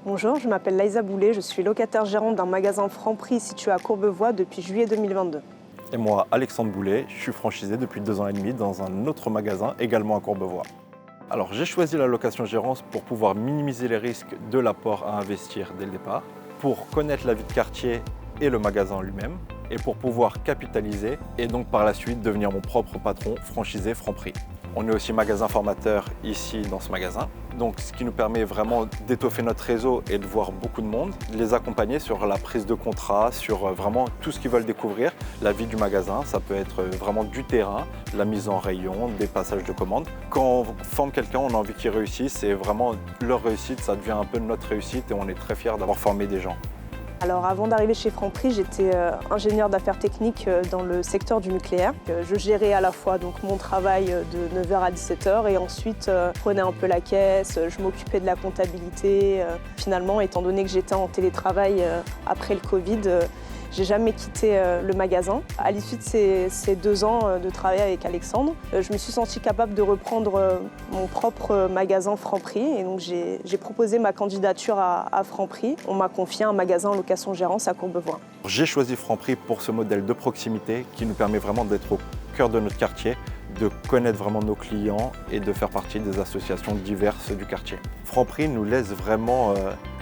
Bonjour, je m'appelle Laïsa Boulet, je suis locataire gérante d'un magasin Franprix situé à Courbevoie depuis juillet 2022. Et moi, Alexandre Boulet, je suis franchisé depuis 2 ans et demi dans un autre magasin, également à Courbevoie. Alors j'ai choisi la location-gérance pour pouvoir minimiser les risques de l'apport à investir dès le départ, pour connaître la vie de quartier et le magasin lui-même, et pour pouvoir capitaliser et donc par la suite devenir mon propre patron franchisé Franprix. On est aussi magasin formateur ici dans ce magasin, donc ce qui nous permet vraiment d'étoffer notre réseau et de voir beaucoup de monde, de les accompagner sur la prise de contrat, sur vraiment tout ce qu'ils veulent découvrir, la vie du magasin, ça peut être vraiment du terrain, la mise en rayon, des passages de commandes. Quand on forme quelqu'un, on a envie qu'ils réussissent et vraiment leur réussite, ça devient un peu notre réussite et on est très fiers d'avoir formé des gens. Alors avant d'arriver chez Franprix, j'étais ingénieure d'affaires techniques dans le secteur du nucléaire. Je gérais à la fois donc, mon travail de 9h à 17h et ensuite je prenais un peu la caisse, je m'occupais de la comptabilité. Finalement, étant donné que j'étais en télétravail après le Covid, j'ai jamais quitté le magasin. À l'issue de ces 2 ans de travail avec Alexandre, je me suis sentie capable de reprendre mon propre magasin Franprix et donc j'ai proposé ma candidature à Franprix. On m'a confié un magasin en location-gérance à Courbevoie. J'ai choisi Franprix pour ce modèle de proximité qui nous permet vraiment d'être au cœur de notre quartier, de connaître vraiment nos clients et de faire partie des associations diverses du quartier. Franprix nous laisse vraiment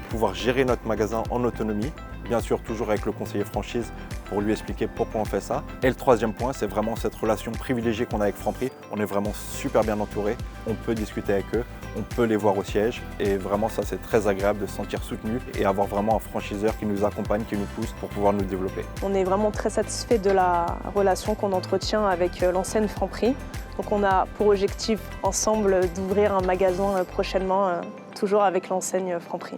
pouvoir gérer notre magasin en autonomie, bien sûr toujours avec le conseiller franchise pour lui expliquer pourquoi on fait ça. Et le 3e point, c'est vraiment cette relation privilégiée qu'on a avec Franprix. On est vraiment super bien entouré, on peut discuter avec eux, on peut les voir au siège et vraiment ça c'est très agréable de se sentir soutenu et avoir vraiment un franchiseur qui nous accompagne, qui nous pousse pour pouvoir nous développer. On est vraiment très satisfait de la relation qu'on entretient avec l'enseigne Franprix. Donc on a pour objectif ensemble d'ouvrir un magasin prochainement, toujours avec l'enseigne Franprix.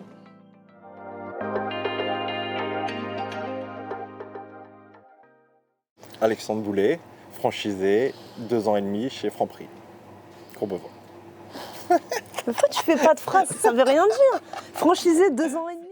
Alexandre Boulet, franchisé, 2 ans et demi chez Franprix, Courbevoie. Pourquoi tu fais pas de phrase? Ça veut rien dire. Franchisé 2 ans et demi.